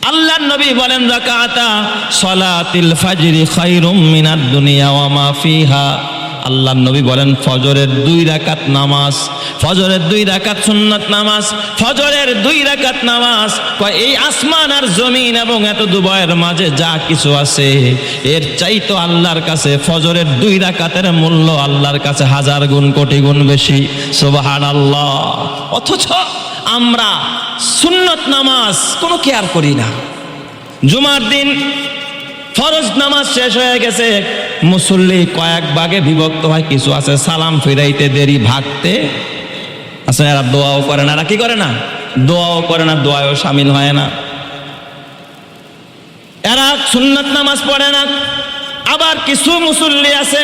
আল্লাহর নবী বলেন রাকাতা সালাতিল ফাজরি খায়রুম মিনাদ দুনিয়া ওয়া মা ফিহা। আল্লাহর নবী বলেন ফজরের 2 রাকাত নামাজ, ফজরের 2 রাকাত সুন্নাত নামাজ, ফজরের 2 রাকাত নামাজ এই আসমান আর জমিন এবং এত দুবয়ের মাঝে যা কিছু আছে এর চাইতো আল্লাহর কাছে ফজরের 2 রাকাতের মূল্য আল্লাহর কাছে 1000 গুণ কোটি গুণ বেশি। সুবহানাল্লাহ। অথচ আমরা সুন্নত নামাজ কোনো কেয়ার করি না। জুমার দিন ফরজ নামাজ শেষ হয়ে গেছে, মুসল্লি কয়েক ভাগে বিভক্ত হয়। কিছু আছে সালাম ফিরাইতে দেরি, ভাগতে আছে, এরা দোয়াও করে না। এরা কি করে না? দোয়াও করে না, দোয়াও শামিল হয় না। এরা সুন্নত নামাজ পড়ে না। আবার কিছু মুসল্লি আছে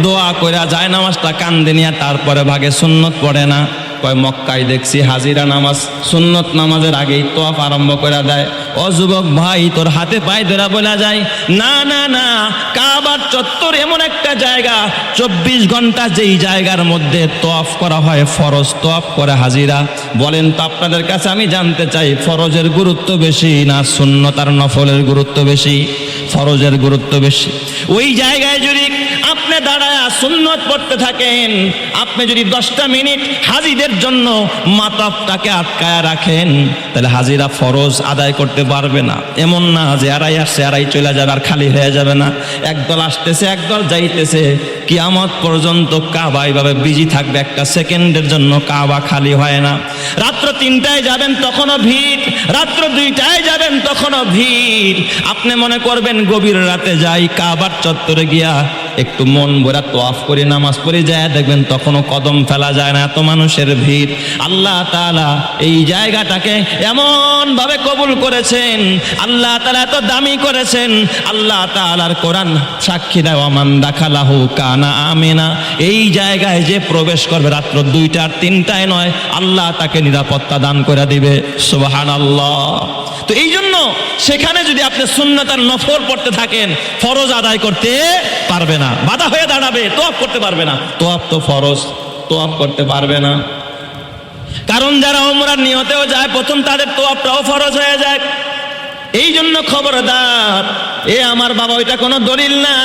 দোয়া করে যায় নামাজটা কান্দে নিয়ে তারপরে ভাগে সুন্নত পড়ে না। কয় মক্কায় দেখছি হাজিরা নামাজ সুন্নত নামাজের আগেই তোয়াফ আরম্ভ করে দেয়। ও যুবক ভাই, তোর হাতে পায়ে ধরা বলা যায় না না না, কাবার চত্বর এমন একটা জায়গা 24 ঘন্টা যেই জায়গার মধ্যে তোয়াফ করা হয়, ফরজ তোয়াফ করে হাজিরা। বলেন তো আপনাদের কাছে আমি জানতে চাই ফরজের গুরুত্ব বেশি না সুন্নত আর নফলের গুরুত্ব বেশি? ফরজের গুরুত্ব বেশি। ওই জায়গায় যদি আপনি দাঁড়ায় সুন্নত পড়তে থাকেন, আপনি যদি 10টা মিনিট হাজিদের জন্য মাতাবটাকে আটকায় রাখেন, তাহলে হাজিরা ফরজ আদায় করতে পারবে না। এমন না যে এরাই আসছে এরাই চলে যাবে আর খালি হয়ে যাবে না। একদল আসতেছে একদল যাইতেছে, কিয়ামত পর্যন্ত কাবা এইভাবে বিজি থাকবে। একটা সেকেন্ডের জন্য কাবা খালি হয় না। রাত্র 3টায় যাবেন তখনও ভিড়, রাত্র 2টায় যাবেন তখনও ভিড়। আপনি মনে করবেন গভীর রাতে যাই কাবার চত্বরে গিয়া একটু মন ভরা তোয়াফ করে নামাজ পড়ে যায়, দেখবেন তখনও কদম ফেলা যায় না, এত মানুষের ভিড়। আল্লাহ তাআলা এই জায়গাটাকে এমন ভাবে কবুল করেছেন, আল্লাহ তাআলা এত দামি করেছেন। আল্লাহ তাআলার কোরআন সাক্ষী দেয় ওয়ামান দাখালাহু কানা আমিনা। এই জায়গায় যে প্রবেশ করবে রাত্র 2টা আর 3টায় নয়, আল্লাহ তাকে নিরাপত্তা দান করে দিবে। সুবহানাল্লাহ। তো এই জন্য সেখানে যদি আপনি সুন্নাত আর নফল পড়তে থাকেন, ফরজ আদায় করতে পারবে না, বাধা হয়ে দাঁড়াবে, তোয়াফ করতে পারবে না। তোয়াফ তো ফরজ, তোয়াফ করতে পারবে না। কারণ যারা উমরার নিয়তেও যায় প্রথম তাদের তোয়াফটাও ফরজ হয়ে যায়। এই জন্য খবরদার, এ আমার বাবা ওইটা কোনো দলিল না।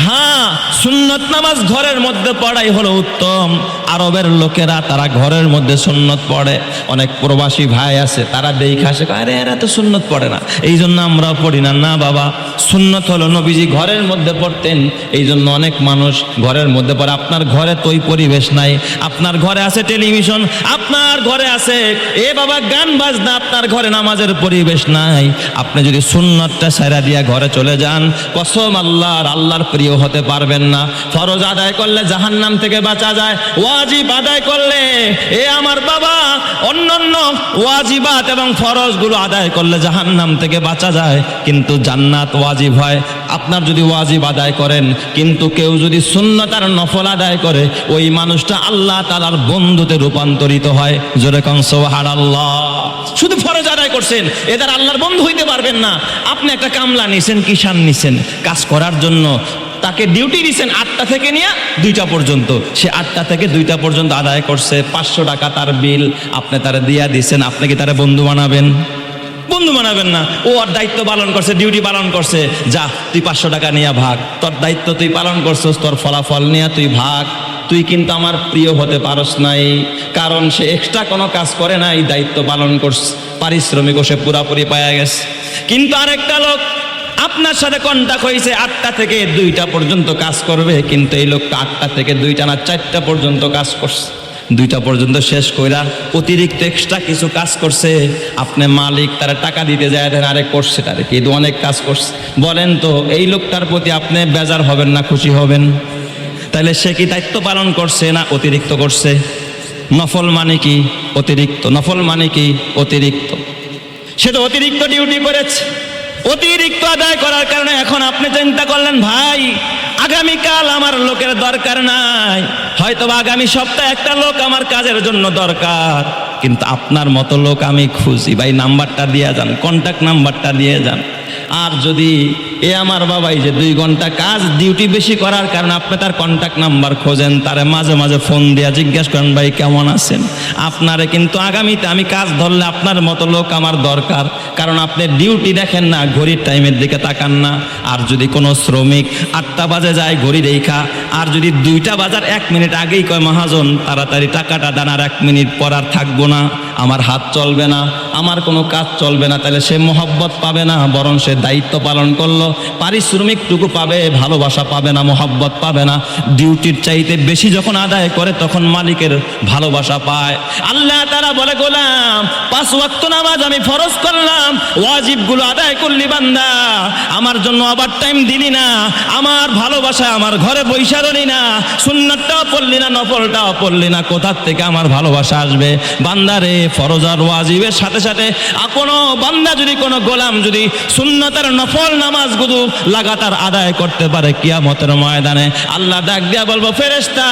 হ্যাঁ, সুন্নত নামাজ ঘরের মধ্যে পড়াই হলো উত্তম। আরবের লোকেরা তারা ঘরের মধ্যে সুন্নত পড়ে। অনেক প্রবাসী ভাই আছে তারা দেখা আসে, আরে এরা তো সুন্নত পড়ে না, এই জন্য আমরাও পড়ি না। না বাবা, সুন্নত হলো নবীজি ঘরের মধ্যে পড়তেন, এই জন্য অনেক মানুষ ঘরের মধ্যে পড়ে। আপনার ঘরে তো ওই পরিবেশ নাই, আপনার ঘরে আছে টেলিভিশন, আপনার ঘরে আছে এ বাবা গান বাজনা, আপনার ঘরে নামাজের পরিবেশ নাই। আপনি যদি সুন্নতটা সারা দিয়া ঘরে চলে যান, কসম আল্লাহর প্রিয় হতে পারবেন না। ফরজ আদায় করলে জাহান্নাম থেকে বাঁচা যায়, ওয়াজিব আদায় করলে এ আমার বাবা অন্যান্য ওয়াজিবাত এবং ফরজগুলো আদায় করলে জাহান্নাম থেকে বাঁচা যায়, কিন্তু জান্নাত ওয়াজিব হয়। আপনার যদি ওয়াজিব আদায় করেন, কিন্তু কেউ যদি সুন্নত আর নফল আদায় করে, ওই মানুষটা আল্লাহ তাআলার বন্ধুতে রূপান্তরিত হয়। জোরে কোন সুবহানাল্লাহ। শুধু ফরজ আদায় করছেন, এদের আল্লাহর বন্ধু হইতে পারবেন না। আপনি একটা কামলা নিছেন, কিষান নিছেন কাজ করার জন্য, তাকে ডিউটি দিচ্ছেন 8টা থেকে নিয়ে 2টা পর্যন্ত। সে 8টা থেকে 2টা পর্যন্ত আদায় করছে, 500 টাকা তার বিল, আপনি তারা দিয়া দিচ্ছেন। আপনি কি তারা বন্ধু বানাবেন? বন্ধু বানাবেন না। ও আর দায়িত্ব পালন করছে, ডিউটি পালন করছে, যা তুই 500 টাকা নিয়ে ভাগ, তোর দায়িত্ব তুই পালন করছিস, তোর ফলাফল নিয়ে তুই ভাগ। তুই কিন্তু আমার প্রিয় হতে পারস নাই, কারণ সে এক্সট্রা কোনো কাজ করে নাই, দায়িত্ব পালন করছে, পারিশ্রমিকও সে পুরাপুরি পাওয়া গেছে। কিন্তু আরেকটা লোক আপনার সাথে কন্টাক্ট হয়েছে, 8টা থেকে 2টা পর্যন্ত কাজ করবে, কিন্তু এই লোকটা 8টা থেকে 2টা না 4টা পর্যন্ত কাজ করছে। 2টা পর্যন্ত শেষ কইরা অতিরিক্ত এক্সট্রা কিছু কাজ করছে। আপনি মালিক তারা টাকা দিতে যায়, আরে করছে তারে কিন্তু অনেক কাজ করছে। বলেন তো এই লোকটার প্রতি আপনি বেজার হবেন না খুশি হবেন? তাহলে সে কি দায়িত্ব পালন করছে না অতিরিক্ত করছে? নফল মানে কি? অতিরিক্ত। নফল মানে কি? অতিরিক্ত। সে তো অতিরিক্ত ডিউটি করেছে, অতিরিক্ত আদায় করার কারণে এখন আপনি চিন্তা করলেন ভাই আগামীকাল আমার লোকের দরকার নাই, হয়তো আগামী সপ্তাহে একটা লোক আমার কাজের জন্য দরকার, কিন্তু আপনার মতো লোক আমি খুঁজি। ভাই নাম্বারটা দিয়ে যান, কন্ট্যাক্ট নাম্বারটা দিয়ে যান। আর যদি আমার বাবাই যে 2 ঘন্টা কাজ ডিউটি বেশি করার কারণে আপনি তার কন্ট্যাক্ট নাম্বার খোঁজেন, তারে মাঝে মাঝে ফোন দিয়া জিজ্ঞেস করেন ভাই কেমন আছেন। আপনারে কিন্তু আগামীতে আমি কাজ ধরলে আপনার মতো লোক আমার দরকার, কারণ আপনি ডিউটি দেখেন না, ঘড়ির টাইমের দিকে তাকান না। আর যদি কোনো শ্রমিক 8টা বাজে যায় ঘড়ি দেখা, আর যদি 2টা বাজার 1 মিনিট আগেই কয় মহাজন তাড়াতাড়ি টাকাটা দেন, আর 1 মিনিট পর আর থাকবো না, আমার হাত চলবে না, আমার কোনো কাজ চলবে না, তাহলে সে মহব্বত পাবে না, বরং সে দায়িত্ব পালন করলো পারিশ্রমিকটুকু পাবে, ভালোবাসা পাবে না, মহব্বত পাবে না। ডিউটির চাইতে বেশি যখন আদায় করে তখন মালিকের ভালোবাসা পায়। আল্লাহ তাআলা বলে গোলাম 5 ওয়াক্ত নামাজ আমি ফরজ করলাম, ওয়াজিবগুলো আদায় করলি বান্দা, আমার জন্য ওভার টাইম দিলি না, আমার ভালোবাসা আমার ঘরে বৈশা রলি না, সুন্নাতটাও পড়লি না, নফলটাও পড়লি না, কোথার থেকে আমার ভালোবাসা আসবে? বান্দারে ফরজ আর ওয়াজিবের সাথে সাথে কোনো বান্দা যদি কোনো গোলাম যদি সুন্নতের নফল নামাজগুলো লাগাতার আদায় করতে পারে, কিয়ামতের ময়দানে আল্লাহ ডাক দিয়া বলবো ফেরেশতা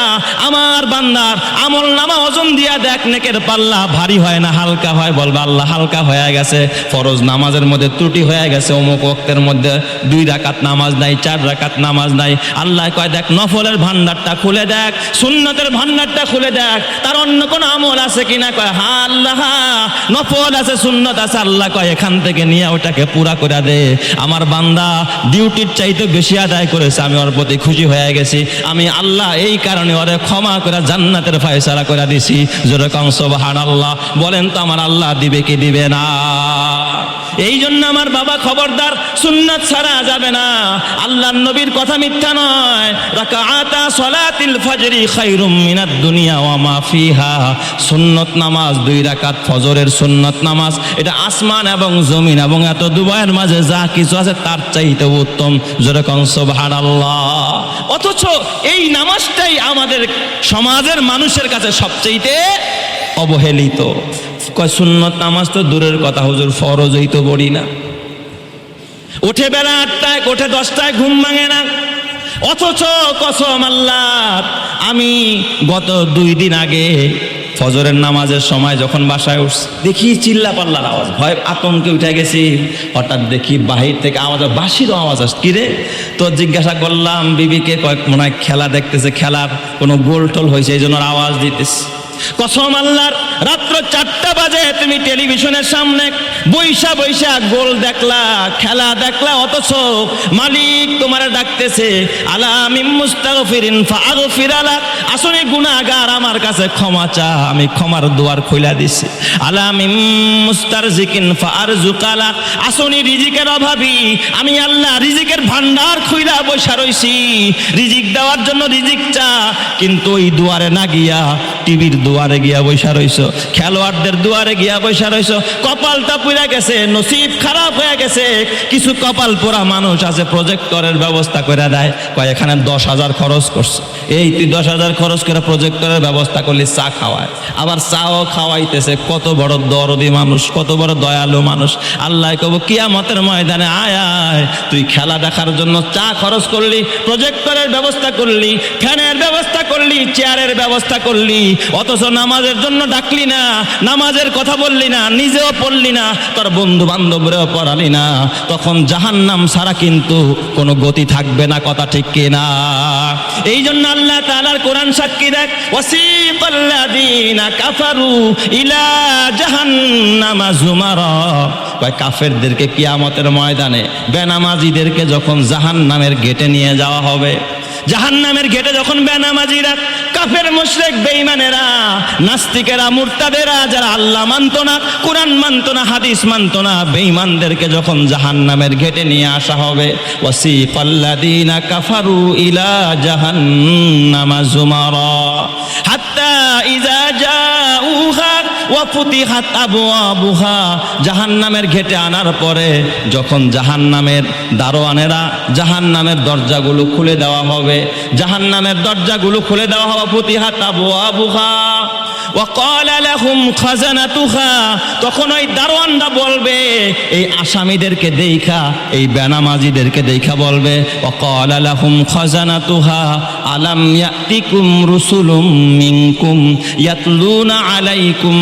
আমার বান্দার আমল নামা ওজন দিয়া দেখ, নেকের পাল্লা ভারী হয় না হালকা হয়? বলবে আল্লাহ হালকা হয়ে গেছে, ফরজ নামাজের মধ্যে ত্রুটি হয়ে গেছে, অমুক ওয়াক্তের মধ্যে 2 রাকাত নামাজ নাই, 4 রাকাত নামাজ নাই। আল্লাহ কয় দেখ নফলের ভান্ডারটা খুলে দেখ, সুন্নতের ভান্ডারটা খুলে দেখ, তার অন্য কোনো আমল আছে কিনা? কয় হ্যাঁ আল্লাহ নফল আছে, সুন্নত আছে। আল্লাহ কয় এখান থেকে নিয়ে ওটাকে পুরা করে দে। আমার বান্দা ডিউটির চাইতে বেশি আদায় করেছে, আমি ওর প্রতি খুশি হয়ে গেছি, আমি আল্লাহ এই কারণে ওরে ক্ষমা করে জান্নাতের ফয়সালা করে দিছি। যেরকম সুবহানাল্লাহ বলেন তো আমার আল্লাহ দিবে কি দিবে না? এই জন্য আমার বাবা খবরদার, সুন্নাত ছাড়া যাবে না। আল্লাহর নবীর কথা মিথ্যা নয়, রাকাআতা সালাতিল ফজরি খায়রুম মিনাদ দুনিয়া ওয়া মা ফিহা। সুন্নত নামাজ 2 রাকাত ফজরের সুন্নত নামাজ, এটা আসমান এবং জমিন এবং এত দুবাইয়ের মাঝে যা কিছু আছে তার চাইতে উত্তম। যেরকম সুবহানাল্লাহ। অথচ এই নামাজটাই আমাদের সমাজের মানুষের কাছে সবচাইতে অবহেলিত। কয় সুন্নত নামাজ তো দূরের কথা হুজুর, ফরজই তো পড়ি না। উঠে বেলা 8টায়, ওঠে 10টায়, ঘুম ভাঙে না। অথচ কসম আল্লাহ, আমি গত 2 দিন আগে ফজরের নামাজের সময় যখন বাসায় উঠছি, দেখি চিল্লা পাল্লার আওয়াজ, ভয় আতঙ্কে উঠে গেছি। হঠাৎ দেখি বাহির থেকে আওয়াজ, বাঁশির আওয়াজ আসছে। কিরে? তো জিজ্ঞাসা করলাম বিবিকে, কয়েক মনে হয় খেলা দেখতেছে, খেলার কোনো গোল টোল হয়েছে এই জন্য আওয়াজ দিতেছে। কসম আল্লাহর, রাত্র 4টা বাজে তুমি টেলিভিশনের সামনে বৈশা বৈশা গোল দেখলা, খেলা দেখলা, অথচ মালিক তোমার ডাকতেছে আলা মিন মুস্তাগফিরিন ফাগফির আলা। আসলে গুনাহগার আমার কাছে ক্ষমা চা, আমি ক্ষমার দুয়ার খুলে দিছি। আলা মিন মুস্তারজিকিন ফারজুকালা। আসলে রিজিকের অভাবী, আমি আল্লাহ রিজিকের ভান্ডার খুইলা বৈশা রইছি, রিজিক দেওয়ার জন্য রিজিক চা। কিন্তু ওই দুয়ারে না গিয়া টিভির দুয়ারে গিয়া বৈশা রইছো, খেলোয়াড়দের দুয়ারে গিয়া বৈশা রইছো। কপালটা পুড়ে গেছে, নসিব খারাপ হয়ে গেছে। কিছু কপাল পোড়া মানুষ আছে, প্রজেক্টরের ব্যবস্থা করে দেয়, কয় এখানে 10,000 খরচ করছে। এই তুই 10,000 খরচ করে প্রজেক্টরের ব্যবস্থা করলি, চা খাওয়ায়, আবার চাও খাওয়াইতেছে। কত বড় দরদি মানুষ, কত বড় দয়ালু মানুষ। আল্লাহ কব কিয়ামতের ময়দানে আয় আয়, তুই খেলা দেখার জন্য চা খরচ করলি, প্রজেক্টরের ব্যবস্থা করলি, ফ্যানের ব্যবস্থা করলি, চেয়ারের ব্যবস্থা করলি, অথচ নামাজের জন্য ডাকলি না, নামাজের কথা বললি না, নিজেও পড়লি না, তোর বন্ধু বান্ধবরেও পড়ালি না। তখন জাহান্নাম ছাড়া কিন্তু কোনো গতি থাকবে না। কথা ঠিক কিনা? এই জন্য আল্লাহ তাআলার কোরআন সাক্ষী দেখ, ওয়াসিকাল্লাযীনা কাফারু ইলা জাহান্নামা যুমারা। কাফেরদেরকে কিয়ামতের ময়দানে, বেনামাজিদেরকে যখন জাহান্নামের গেটে নিয়ে যাওয়া হবে, জাহান্নামের গেটে যখন বেনামাজিরা, কাফের মুশরিক বেঈমানেরা, নাস্তিকেরা, মুরতাদেরা, যারা আল্লাহ মানতো না, কোরআন মানতো না, হাদিস মানতো না, বেঈমানদেরকে যখন জাহান্নামের গেটে নিয়ে আসা হবে, ওয়াসিফাল্লাযীনা কাফারু ইলা জাহান্নামা যুমারা হাত্তা ইযা জাউহা ওয়া ফুতিহাত আবওয়াবুহা। জাহান্নামের গেটে আনার পরে যখন জাহান্নামের দারোয়ানেরা জাহান্নামের দরজাগুলো খুলে দেওয়া হবে, জাহান্নামের দরজাগুলো খুলে দেওয়া হবে, ফুতিহাত আবওয়াবুহা। ওয়া ক্বালা লাহুম খাজানাতুহা, তখন ওই দারোয়ানরা বলবে এই আসামিদেরকে দেখা, এই বেনামাজিদেরকে দেখা বলবে ওয়া ক্বালা লাহুম খাজানাতুহা আলাম ইয়াতিকুম রুসুলুম মিনকুম ইয়াতলুনা আলাইকুম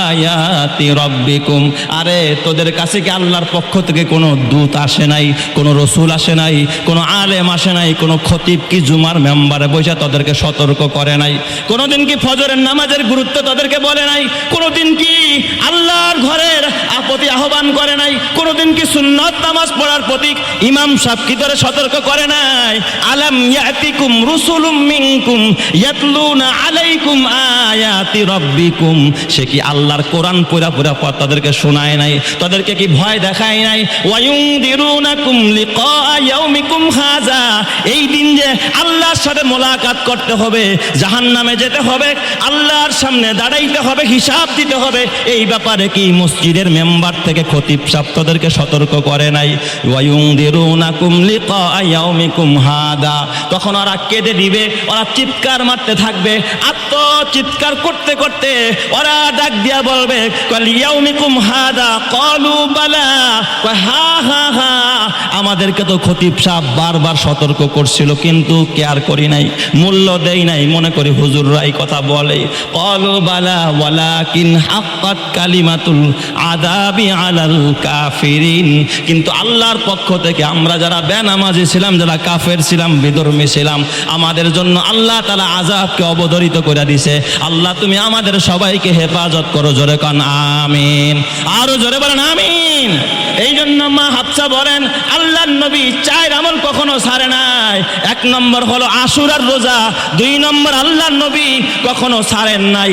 আয়াতি রাব্বিকুম, আরে তোদের কাছে কি আল্লাহর পক্ষ থেকে কোনো দূত আসে নাই, কোনো রসুল আসে নাই, কোনো আলেম আসে নাই, কোনো খতিব কি জুমার মেম্বারে বসে তোদেরকে সতর্ক করে নাই? কোনোদিন কি ফজরের নামাজের গুরুত্ব তোদেরকে বলে নাই? কোনোদিন কি আল্লাহর ঘরের প্রতি আহ্বান করে নাই? কোনোদিন কি সুন্নত নামাজ পড়ার প্রতি ইমাম সাহেব কি তোরে সতর্ক করে নাই? আলাম ইয়াতিকুম রুসুলুম মিনকুম ইয়াতলুনা আলাইকুম আয়াতি রাব্বিকুম, সে কি আল্লাহর কোরআন পুরা পুরা তাদেরকে শোনায় নাই? তাদেরকে কি ভয় দেখায় নাই? ওয়ায়ুনদিরুনাকুম লিকা ইয়াউমিকুম হাযা, এই দিন যে আল্লাহর সাথে মোলাকাত করতে হবে, জাহান্নামে যেতে হবে, আল্লাহর সামনে দাঁড়াইতে হবে, হিসাব দিতে হবে, এই ব্যাপারে কি মসজিদের মেম্বার থেকে খতিব সাহেব তাদেরকে সতর্ক করে নাই? ওয়ায়ুনদিরুনাকুম লিকা ইয়াউমিকুম হাযা, তখন ওরা কেঁদে দিবে, ওরা চিৎকার মারতে থাকবে, আত্মচিৎকার করতে করতে ওরা ডাক দিয়া বলবে কাল ইয়াউমিকুম হাযা ক্বালু বালা, হা হা হা, আমাদেরকে তো খতিব সাহেব বারবার সতর্ক করছিল কিন্তু কেয়ার করি নাই, মূল্য দেই নাই, মনে করি হুজুররাই কথা বলে। ক্বালু বালা ওয়ালাকিন হাক্কাত কালিমাতুল আযাবি আলাল কাফিরিন, কিন্তু আল্লাহর পক্ষ থেকে আমরা যারা বেনামাজি ছিলাম, যারা কাফের ছিলাম, বিধর্মী ছিলাম, আমাদের জন্য আল্লাহ তাআলা আযাবকে অবধারিত করে দিছে। আল্লাহ তুমি আমাদের সবাইকে হেফাজত করো, জোরে কান আমিন, আরো জোরে বলেন আমিন। এই জন্য মা হাফসা বলেন আল্লাহর নবী 4 আমল কখনো ছাড়ে নাই। 1 নম্বর হলো আশুরার রোজা, 2 নম্বর আল্লাহর নবী কখনো ছাড়েন নাই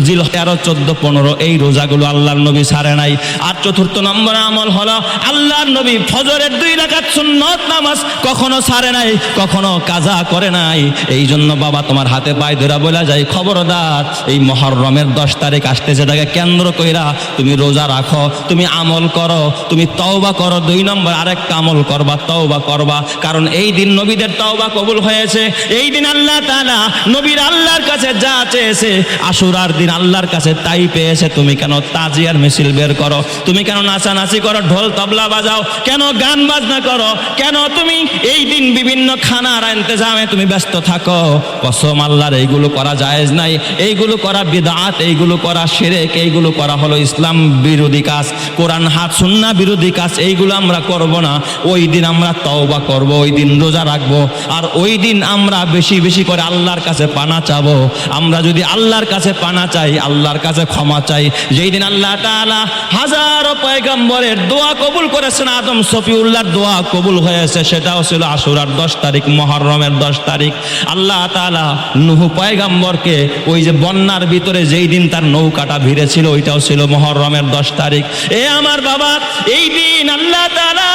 জিল 13, 14, 15 এই রোজাগুলো আল্লাহর নবী ছাড়ে নাই। আর 4th নম্বর আমল হলো আল্লাহর নবী ফজরের 2 রাকাত সুন্নত নামাজ কখনো ছাড়ে নাই, কখনো কাজা করে নাই। এই জন্য বাবা তোমার হাতে পায়ে ধরে বলা যায়, খবরদার এই মুহররমের 10 তারিখ আসতেছে, তাকে কেন্দ্র কইরা তুমি রোজা রাখো, তুমি আমল করো, তুমি তওবা করো। 2 নম্বর আরেকটা আমল করবা, তওবা করবা, কারণ এই দিন নবীদের তওবা কবুল হয়েছে। এই দিন আল্লাহ তাআলা নবীর আল্লাহর কাছে যা চেয়েছে, আশুরার দিন আল্লাহর কাছে তাই পেয়েছে। তুমি কেন তাজিয়ার মিছিল বের করো? তুমি কেন নাচানাচি করো, ঢোল তবলা বাজাও, কেন গান বাজনা করো, কেন তুমি এই দিন বিভিন্ন খানার ইন্তজামে তুমি ব্যস্ত থাকো? কসম আল্লাহর, এইগুলো করা জায়েজ নাই, এইগুলো করা বিদআত, এইগুলো করা শিরক, এইগুলো করা হলো ইসলাম বিরোধী কাজ, কোরআন হাত সুন্নাহ বিরোধী কাজ, এইগুলো আমরা করব না। ওই দিন আমরা তওবা করব, ওই দিন রোজা রাখবো, আর ওই দিন আমরা বেশি বেশি করে আল্লাহর কাছে পানা চাবো। আমরা যদি আল্লাহর কাছে পানা চাই, আল্লাহর কাছে ক্ষমা চাই, যেই দিন আল্লাহ তাআলা হাজারো পয়গম্বরের দোয়া কবুল করেছেন, আদম সফিউল্লাহর দোয়া কবুল হয়েছে, সেটাও ছিল আশুরার 10 তারিখ, মুহররমের 10 তারিখ। আল্লাহ তাআলা নূহ পয়গম্বরকে ওই যে বন্যার ভিতরে যেই দিন তার নৌকাটা ভিড়েছিল, ওইটাও ছিল মুহররমের 10 তারিখ। এ আমার বাবা, এই দিন আল্লাহ তাআলা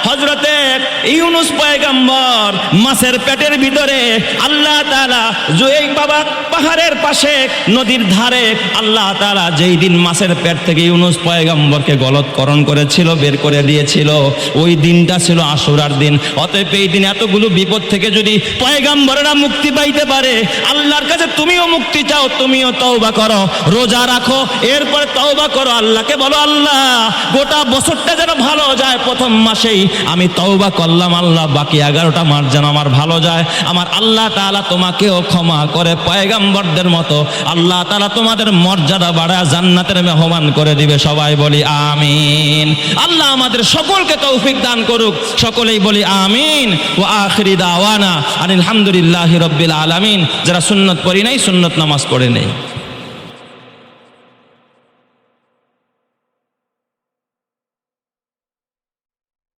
হযরতে ইউনূস পয়গম্বর মাছের পেটের ভিতরে আল্লাহ তাআলা এই বাবা পাহাড়ের পাশে নদীর ধারে আল্লাহ তাআলা যেই দিন মাছের পেট থেকে ইউনূস পয়গম্বরকে গলৎকরণ করেছিল, বের করে দিয়েছিল, ওই দিনটা ছিল আশুরার দিন। অতএব এই দিন এতগুলো বিপদ থেকে যদি পয়গম্বররা মুক্তি পাইতে পারে, আল্লাহর কাছে তুমিও মুক্তি চাও, তুমিও তওবা করো, রোজা রাখো, এরপরে তওবা করো, আল্লাহকে বলো আল্লাহ গোটা বছরটা যেন ভালো যায়, প্রথম মাসেই আমি তওবা করলাম আল্লাহ, বাকি 11টা মাস যেন আমার ভালো যায়। আমার আল্লাহ তাআলা তোমাকেও ক্ষমা করে পয়গম্বরদের মতো আল্লাহ তাআলা তোমাদের মর্যাদা বাড়ায় জান্নাতের মেহমান করে দিবে। সবাই বলি আমিন। আল্লাহ আমাদের সকলকে তৌফিক দান করুক, সকলেই বলি আমিন। ওয়া আখিরি দাওয়ানা আলহামদুলিল্লাহি রাব্বিল আলামিন। যারা সুন্নত পড়ি নাই, সুন্নত নামাজ পড়ে নেই।